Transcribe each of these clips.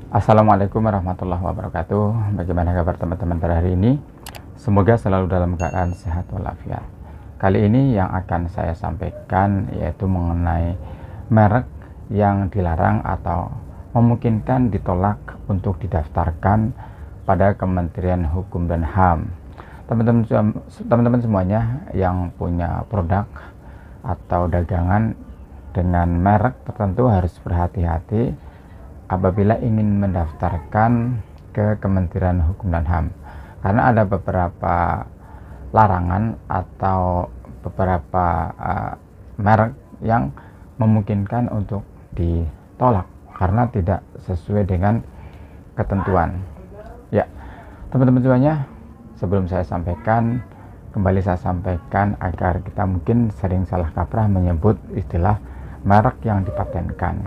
Assalamualaikum warahmatullahi wabarakatuh. Bagaimana kabar teman-teman pada hari ini? Semoga selalu dalam keadaan sehat walafiat. Kali ini yang akan saya sampaikan yaitu mengenai merek yang dilarang atau memungkinkan ditolak untuk didaftarkan pada Kementerian Hukum dan HAM. Teman-teman semuanya yang punya produk atau dagangan dengan merek tertentu harus berhati-hati apabila ingin mendaftarkan ke Kementerian Hukum dan HAM, karena ada beberapa larangan atau beberapa merek yang memungkinkan untuk ditolak karena tidak sesuai dengan ketentuan. Ya, teman-teman semuanya, sebelum saya sampaikan, kembali saya sampaikan agar kita mungkin sering salah kaprah menyebut istilah merek yang dipatenkan.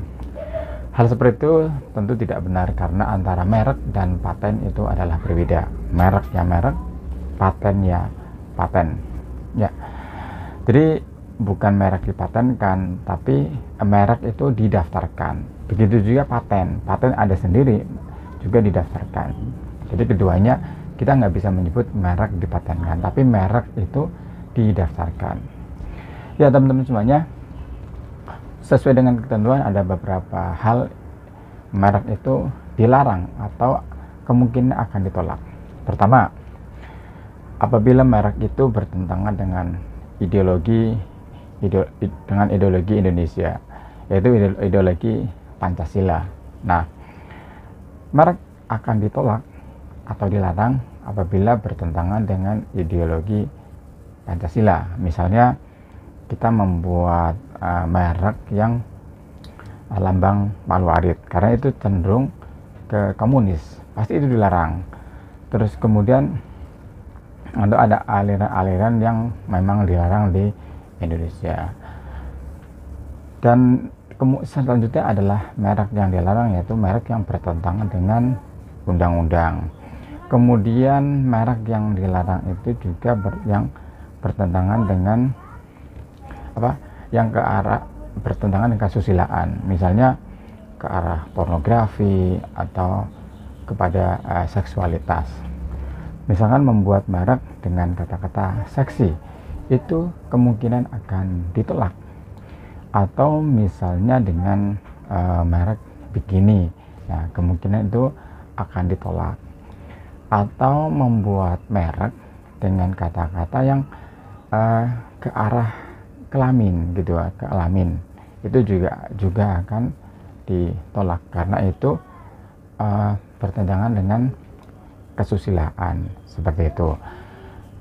Hal seperti itu tentu tidak benar karena antara merek dan paten itu adalah berbeda. Merek ya merek, paten ya paten. Ya. Jadi bukan merek dipatenkan, tapi merek itu didaftarkan. Begitu juga paten. Paten ada sendiri juga didaftarkan. Jadi keduanya kita nggak bisa menyebut merek dipatenkan, tapi merek itu didaftarkan. Ya teman-teman semuanya, sesuai dengan ketentuan ada beberapa hal merek itu dilarang atau kemungkinan akan ditolak. Pertama, apabila merek itu bertentangan dengan ideologi Indonesia, yaitu ideologi Pancasila. Nah, merek akan ditolak atau dilarang apabila bertentangan dengan ideologi Pancasila. Misalnya kita membuat merek yang lambang Palu Arit, karena itu cenderung ke komunis, pasti itu dilarang. Terus kemudian ada aliran-aliran yang memang dilarang di Indonesia. Dan selanjutnya adalah merek yang dilarang, yaitu merek yang bertentangan dengan undang-undang. Kemudian merek yang dilarang itu juga yang bertentangan dengan yang ke arah bertentangan dengan kesusilaan, misalnya ke arah pornografi atau kepada seksualitas. Misalkan membuat merek dengan kata-kata seksi, itu kemungkinan akan ditolak. Atau misalnya dengan merek bikini, nah kemungkinan itu akan ditolak. Atau membuat merek dengan kata-kata yang ke arah kelamin gitu, kelamin, itu juga akan ditolak karena itu bertentangan dengan kesusilaan, seperti itu.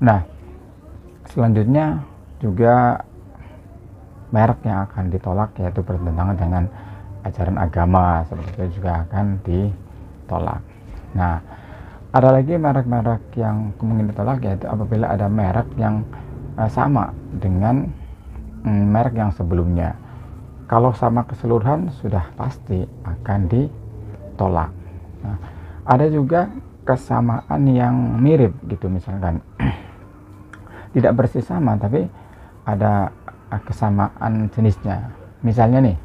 Nah, selanjutnya juga merek yang akan ditolak yaitu bertentangan dengan ajaran agama, seperti itu juga akan ditolak. Nah, ada lagi merek-merek yang kemungkinan ditolak yaitu apabila ada merek yang sama dengan merek yang sebelumnya. Kalau sama keseluruhan sudah pasti akan ditolak. Nah, ada juga kesamaan yang mirip gitu, misalkan tidak persis sama tapi ada kesamaan jenisnya. Misalnya nih,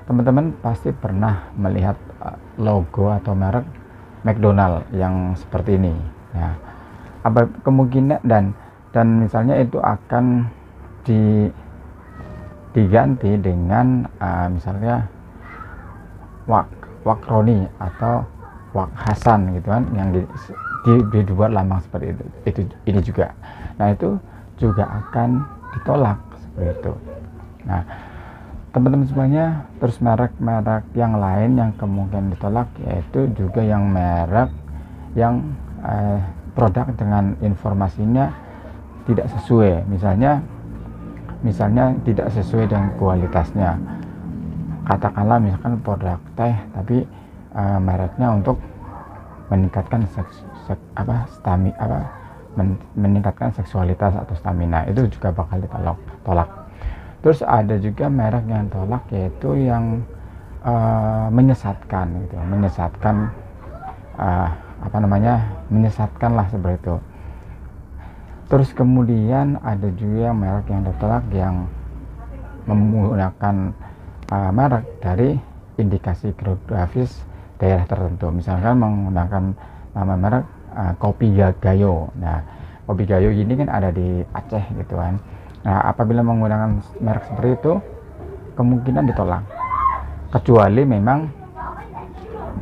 teman-teman pasti pernah melihat logo atau merek McDonald yang seperti ini. Nah, apa kemungkinan dan misalnya itu akan diganti dengan misalnya Wakroni atau Wak Hasan gitu kan, yang dibuat lambang seperti itu ini juga. Nah, itu juga akan ditolak seperti itu. Nah, teman-teman semuanya, terus merek-merek yang lain yang kemungkinan ditolak yaitu juga yang merek yang produk dengan informasinya tidak sesuai, misalnya tidak sesuai dengan kualitasnya. Katakanlah misalkan produk teh tapi mereknya untuk meningkatkan meningkatkan seksualitas atau stamina, itu juga bakal ditolak. Terus ada juga merek yang tolak yaitu yang menyesatkan gitu, menyesatkan lah seperti itu. Terus kemudian ada juga merek yang ditolak yang menggunakan merek dari indikasi geografis daerah tertentu, misalkan menggunakan nama merek kopi Gayo. Nah, kopi Gayo ini kan ada di Aceh gitu kan. Nah, apabila menggunakan merek seperti itu kemungkinan ditolak, kecuali memang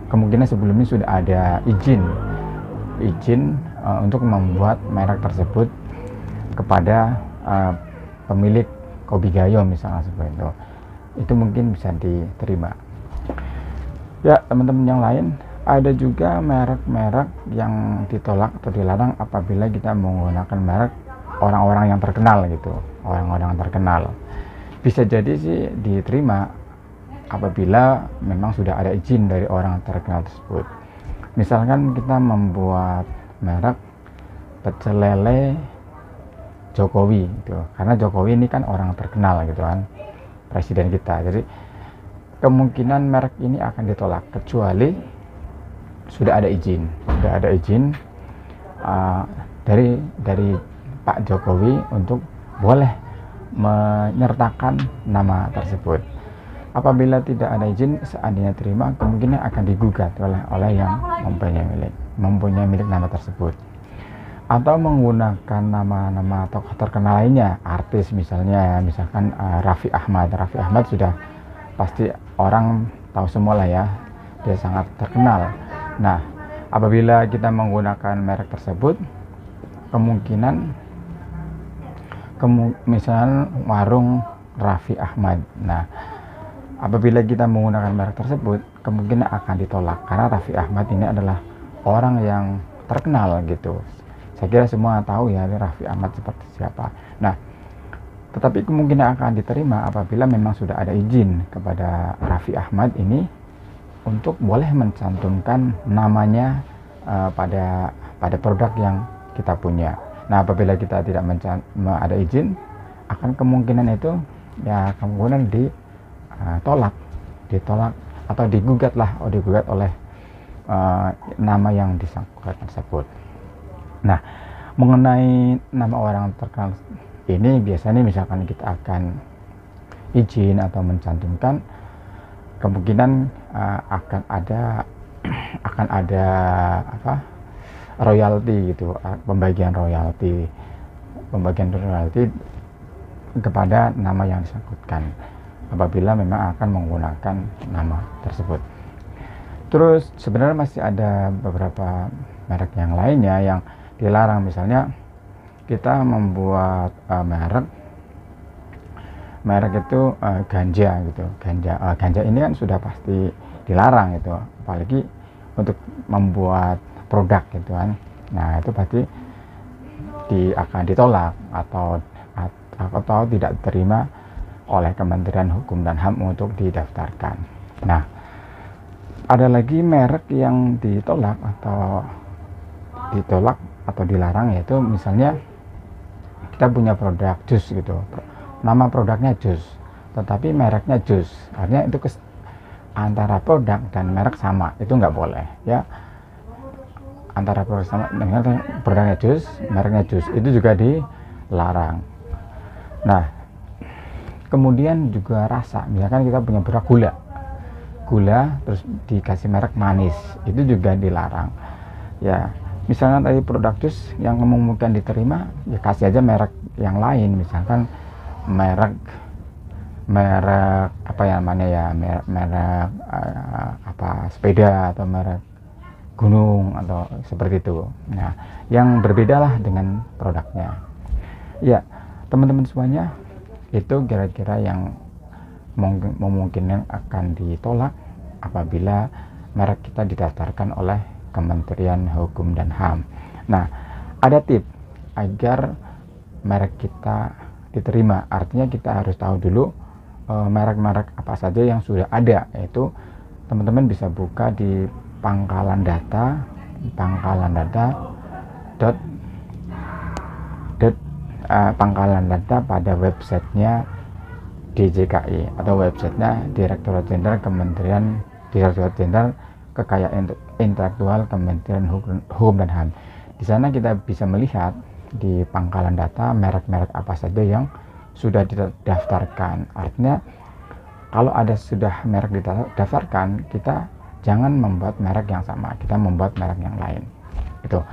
kemungkinan sebelumnya sudah ada izin untuk membuat merek tersebut kepada pemilik kopi Gayo misalnya seperti itu mungkin bisa diterima. Ya teman-teman yang lain, ada juga merek-merek yang ditolak atau dilarang apabila kita menggunakan merek orang-orang yang terkenal gitu. Orang-orang terkenal bisa jadi sih diterima apabila memang sudah ada izin dari orang terkenal tersebut. Misalkan kita membuat merek pecel lele Jokowi gitu, karena Jokowi ini kan orang terkenal gitu kan, presiden kita. Jadi kemungkinan merek ini akan ditolak kecuali sudah ada izin dari Pak Jokowi untuk boleh menyertakan nama tersebut. Apabila tidak ada izin, seandainya terima, kemungkinan akan digugat oleh yang mempunyai milik nama tersebut, atau menggunakan nama-nama tokoh terkenal lainnya, artis misalkan Raffi Ahmad sudah pasti orang tahu semua lah ya, dia sangat terkenal. Nah, apabila kita menggunakan merek tersebut, kemungkinan misalnya warung Raffi Ahmad. Nah, apabila kita menggunakan merek tersebut, kemungkinan akan ditolak karena Raffi Ahmad ini adalah orang yang terkenal gitu. Saya kira semua tahu ya Raffi Ahmad seperti siapa. Nah, tetapi kemungkinan akan diterima apabila memang sudah ada izin kepada Raffi Ahmad ini untuk boleh mencantumkan namanya pada produk yang kita punya. Nah, apabila kita tidak ada izin, akan kemungkinan itu ya kemungkinan ditolak atau digugat oleh nama yang disangkut tersebut. Nah, mengenai nama orang terkenal ini biasanya misalkan kita akan izin atau mencantumkan, kemungkinan akan ada royalti gitu, pembagian royalti kepada nama yang disangkutkan apabila memang akan menggunakan nama tersebut. Terus sebenarnya masih ada beberapa merek yang lainnya yang dilarang, misalnya kita membuat merek itu ganja gitu. Ganja ini kan sudah pasti dilarang gitu, apalagi untuk membuat produk gitu kan. Nah, itu pasti akan ditolak atau tidak diterima oleh Kementerian Hukum dan HAM untuk didaftarkan. Nah, ada lagi merek yang ditolak atau dilarang, yaitu misalnya kita punya produk jus gitu, nama produknya jus tetapi mereknya jus, artinya itu antara produk dan merek sama, itu nggak boleh ya. Antara produk sama dengan produknya jus, mereknya jus, itu juga dilarang. Nah, kemudian juga rasa, misalkan kita punya produk gula terus dikasih merek manis, itu juga dilarang ya. Misalnya tadi produk jus yang memungkinkan diterima, ya kasih aja merek yang lain, misalkan merek apa yang namanya ya, merek sepeda atau merek gunung atau seperti itu. Nah, yang berbeda lah dengan produknya. Ya, teman-teman semuanya, itu kira-kira yang memungkinkan akan ditolak apabila merek kita didaftarkan oleh Kementerian Hukum dan HAM. Nah, ada tips agar merek kita diterima. Artinya kita harus tahu dulu merek-merek apa saja yang sudah ada, yaitu teman-teman bisa buka di pangkalan data pada websitenya DJKI atau websitenya Direktorat Jenderal Kekayaan Intelektual Kementerian Hukum dan HAM. Di sana kita bisa melihat di pangkalan data merek-merek apa saja yang sudah didaftarkan. Artinya kalau ada sudah merek didaftarkan, kita jangan membuat merek yang sama, kita membuat merek yang lain. Itu.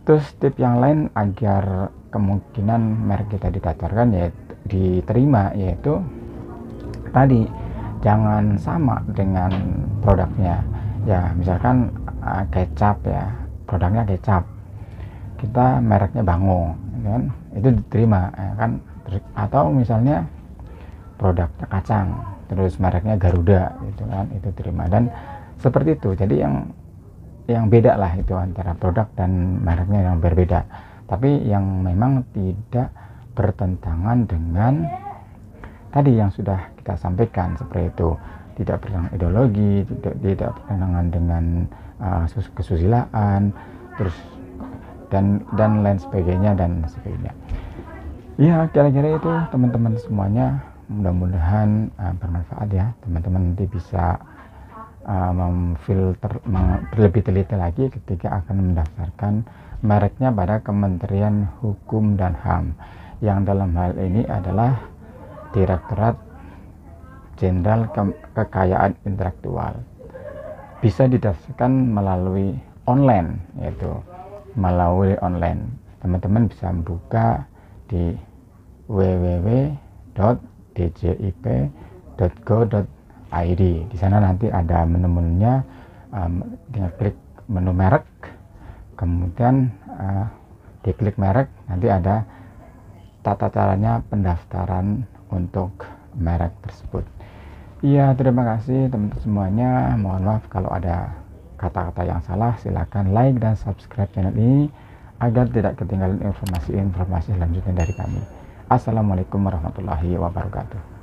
Terus tip yang lain agar kemungkinan merek kita didaftarkan diterima, yaitu tadi jangan sama dengan produknya. Ya, misalkan kecap ya, produknya kecap, kita mereknya Bango, kan itu diterima ya kan. Atau misalnya produknya kacang terus mereknya Garuda, gitu kan, itu terima. Dan seperti itu. Jadi yang beda lah itu antara produk dan mereknya yang berbeda, tapi yang memang tidak bertentangan dengan tadi yang sudah kita sampaikan, seperti itu. Tidak bertentangan ideologi, tidak bertentangan dengan kesusilaan, terus dan lain sebagainya dan sebagainya. Ya, kira-kira itu teman-teman semuanya. Mudah-mudahan bermanfaat ya. Teman-teman nanti bisa memfilter lebih teliti lagi ketika akan mendaftarkan mereknya pada Kementerian Hukum dan HAM, yang dalam hal ini adalah Direktorat Jenderal Kekayaan Intelektual. Bisa didaftarkan melalui online, yaitu melalui online. Teman-teman bisa buka di www.djip.go.id. Di sana nanti ada menu-menunya, tinggal klik menu merek, kemudian diklik merek, nanti ada tata caranya pendaftaran untuk merek tersebut. Iya, terima kasih teman-teman semuanya. Mohon maaf kalau ada kata-kata yang salah. Silakan like dan subscribe channel ini agar tidak ketinggalan informasi-informasi selanjutnya dari kami. Assalamualaikum warahmatullahi wabarakatuh.